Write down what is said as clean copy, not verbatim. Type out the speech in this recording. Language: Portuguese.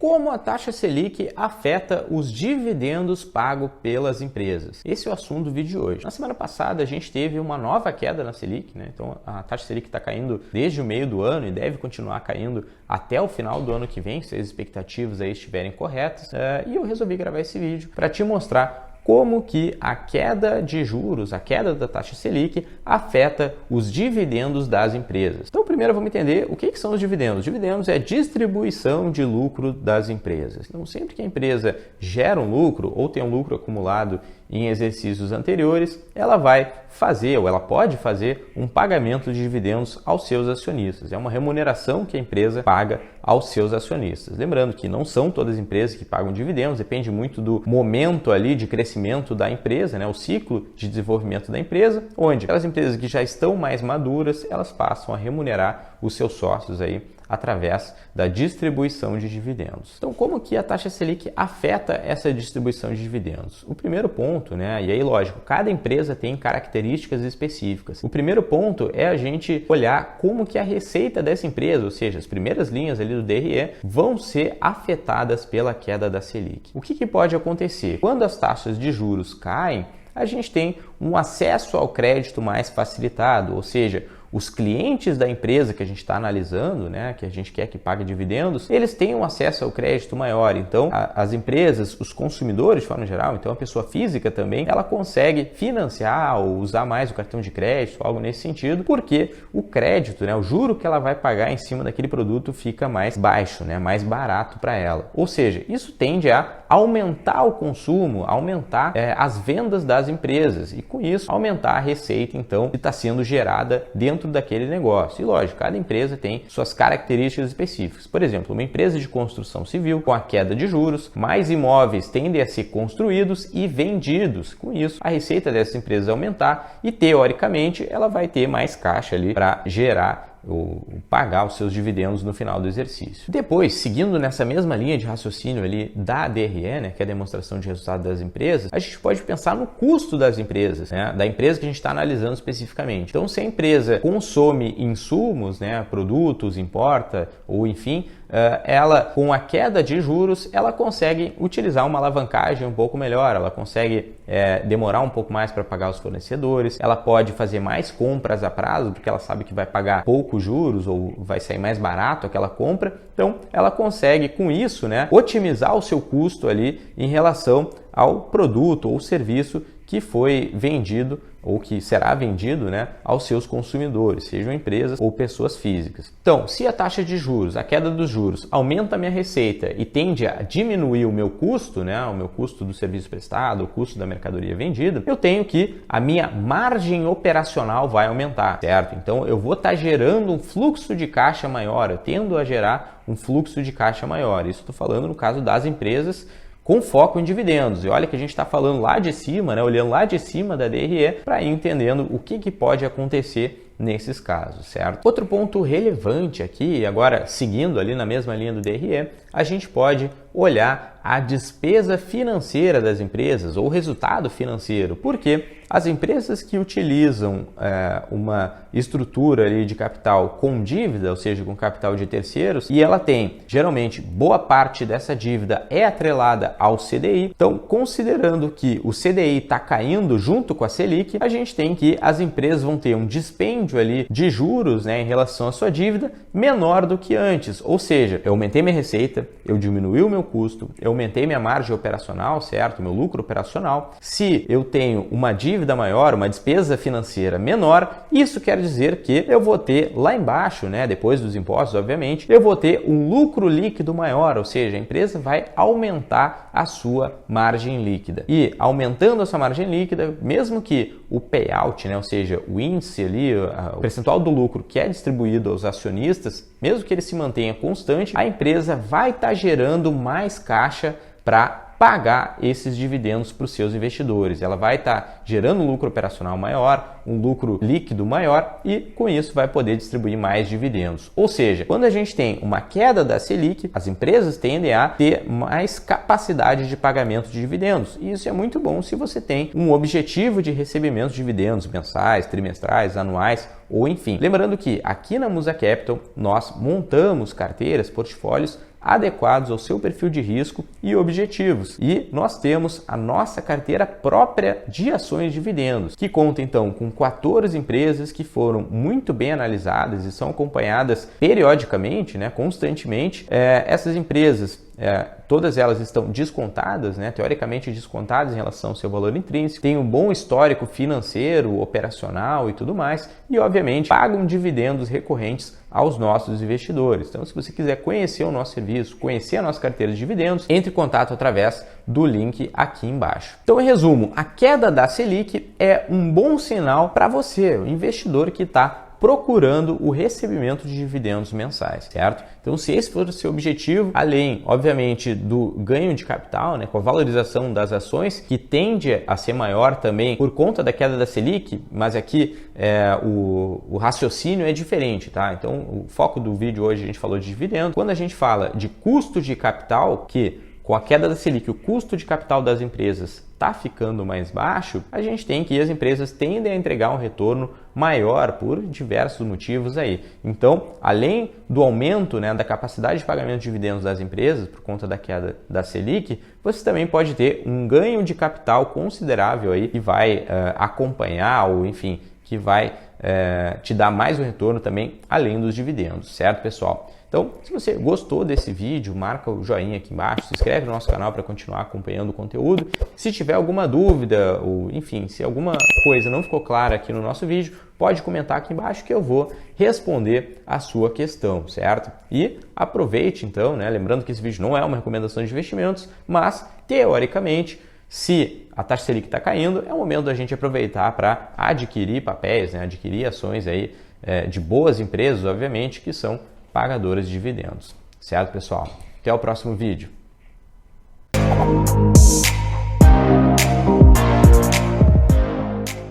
Como a taxa Selic afeta os dividendos pagos pelas empresas? Esse é o assunto do vídeo de hoje. Na semana passada a gente teve uma nova queda na Selic, né? Então a taxa Selic está caindo desde o meio do ano e deve continuar caindo até o final do ano que vem, se as expectativas aí estiverem corretas. E eu resolvi gravar esse vídeo para te mostrar como que a queda de juros, a queda da taxa Selic, afeta os dividendos das empresas. Então, primeiro vamos entender o que são os dividendos. Dividendos é a distribuição de lucro das empresas. Então, sempre que a empresa gera um lucro ou tem um lucro acumulado em exercícios anteriores, ela vai fazer ou ela pode fazer um pagamento de dividendos aos seus acionistas. É uma remuneração que a empresa paga aos seus acionistas. Lembrando que não são todas as empresas que pagam dividendos, depende muito do momento ali de crescimento da empresa, né? O ciclo de desenvolvimento da empresa, onde aquelas empresas que já estão mais maduras, elas passam a remunerar os seus sócios aí através da distribuição de dividendos. Então, como que a taxa Selic afeta essa distribuição de dividendos? O primeiro ponto, né, e aí lógico, cada empresa tem características específicas. O primeiro ponto é a gente olhar como que a receita dessa empresa, ou seja, as primeiras linhas ali do DRE, vão ser afetadas pela queda da Selic. O que pode acontecer? Quando as taxas de juros caem, a gente tem um acesso ao crédito mais facilitado, ou seja, os clientes da empresa que a gente está analisando, né, que a gente quer que pague dividendos, eles têm um acesso ao crédito maior. Então, as empresas, os consumidores de forma geral, então a pessoa física também, ela consegue financiar ou usar mais o cartão de crédito, algo nesse sentido, porque o crédito, né, o juro que ela vai pagar em cima daquele produto fica mais baixo, né, mais barato para ela. Ou seja, isso tende a aumentar o consumo, aumentar as vendas das empresas e com isso aumentar a receita então que está sendo gerada dentro daquele negócio. E lógico, cada empresa tem suas características específicas. Por exemplo, uma empresa de construção civil, com a queda de juros, mais imóveis tendem a ser construídos e vendidos. Com isso, a receita dessa empresa aumentar e teoricamente ela vai ter mais caixa ali para gerar ou pagar os seus dividendos no final do exercício. Depois, seguindo nessa mesma linha de raciocínio ali da DRE, né, que é a demonstração de resultado das empresas, a gente pode pensar no custo das empresas, né, da empresa que a gente está analisando especificamente. Então, se a empresa consome insumos, né, produtos, importa ou enfim, ela com a queda de juros, ela consegue utilizar uma alavancagem um pouco melhor, ela consegue demorar um pouco mais para pagar os fornecedores, ela pode fazer mais compras a prazo, porque ela sabe que vai pagar poucos juros ou vai sair mais barato aquela compra, então ela consegue com isso, né, otimizar o seu custo ali em relação ao produto ou serviço que foi vendido ou que será vendido, né, aos seus consumidores, sejam empresas ou pessoas físicas. Então, se a taxa de juros, a queda dos juros, aumenta a minha receita e tende a diminuir o meu custo, né, o meu custo do serviço prestado, o custo da mercadoria vendida, eu tenho que a minha margem operacional vai aumentar, certo? Então, eu vou estar gerando um fluxo de caixa maior, eu tendo a gerar um fluxo de caixa maior. Isso estou falando no caso das empresas com foco em dividendos. E olha que a gente está falando lá de cima, né, olhando lá de cima da DRE para ir entendendo o que pode acontecer nesses casos, certo? Outro ponto relevante aqui, agora seguindo ali na mesma linha do DRE, a gente pode olhar a despesa financeira das empresas ou o resultado financeiro, porque as empresas que utilizam uma estrutura ali de capital com dívida, ou seja, com capital de terceiros, e ela tem, geralmente, boa parte dessa dívida é atrelada ao CDI, então, considerando que o CDI está caindo junto com a Selic, a gente tem que as empresas vão ter um dispêndio ali de juros, né, em relação à sua dívida menor do que antes, ou seja, eu aumentei minha receita, eu diminui o meu custo, eu aumentei minha margem operacional, certo? Meu lucro operacional. Se eu tenho uma dívida maior, uma despesa financeira menor, isso quer dizer que eu vou ter lá embaixo, né, depois dos impostos, obviamente, eu vou ter um lucro líquido maior, ou seja, a empresa vai aumentar a sua margem líquida. E aumentando a sua margem líquida, mesmo que o payout, né, ou seja, o índice ali, o percentual do lucro que é distribuído aos acionistas, mesmo que ele se mantenha constante, a empresa vai estar gerando mais caixa para pagar esses dividendos para os seus investidores. Ela vai estar gerando um lucro operacional maior, um lucro líquido maior e com isso vai poder distribuir mais dividendos. Ou seja, quando a gente tem uma queda da Selic, as empresas tendem a ter mais capacidade de pagamento de dividendos. E isso é muito bom se você tem um objetivo de recebimento de dividendos mensais, trimestrais, anuais ou enfim. Lembrando que aqui na Musa Capital nós montamos carteiras, portfólios adequados ao seu perfil de risco e objetivos. E nós temos a nossa carteira própria de ações de dividendos, que conta então com 14 empresas que foram muito bem analisadas e são acompanhadas periodicamente, né, constantemente. Essas empresas, todas elas estão descontadas, né, teoricamente descontadas em relação ao seu valor intrínseco, têm um bom histórico financeiro, operacional e tudo mais, e obviamente pagam dividendos recorrentes aos nossos investidores. Então, se você quiser conhecer o nosso serviço, conhecer a nossa carteira de dividendos, entre em contato através do link aqui embaixo. Então, em resumo, a queda da Selic é um bom sinal para você, o investidor que está procurando o recebimento de dividendos mensais, certo? Então, se esse for o seu objetivo, além, obviamente, do ganho de capital, né, com a valorização das ações, que tende a ser maior também por conta da queda da Selic, mas aqui o raciocínio é diferente, tá? Então, o foco do vídeo hoje a gente falou de dividendos. Quando a gente fala de custo de capital, que com a queda da Selic, o custo de capital das empresas está ficando mais baixo, a gente tem que as empresas tendem a entregar um retorno maior por diversos motivos aí. Então, além do aumento, né, da capacidade de pagamento de dividendos das empresas por conta da queda da Selic, você também pode ter um ganho de capital considerável aí que vai acompanhar ou, enfim, que vai te dar mais um retorno também além dos dividendos, certo, pessoal? Então, se você gostou desse vídeo, marca o joinha aqui embaixo, se inscreve no nosso canal para continuar acompanhando o conteúdo. Se tiver alguma dúvida, ou enfim, se alguma coisa não ficou clara aqui no nosso vídeo, pode comentar aqui embaixo que eu vou responder a sua questão, certo? E aproveite então, né? Lembrando que esse vídeo não é uma recomendação de investimentos, mas teoricamente, se a taxa Selic está caindo, é o momento da gente aproveitar para adquirir papéis, né? Adquirir ações aí de boas empresas, obviamente, que são pagadoras de dividendos. Certo, pessoal? Até o próximo vídeo.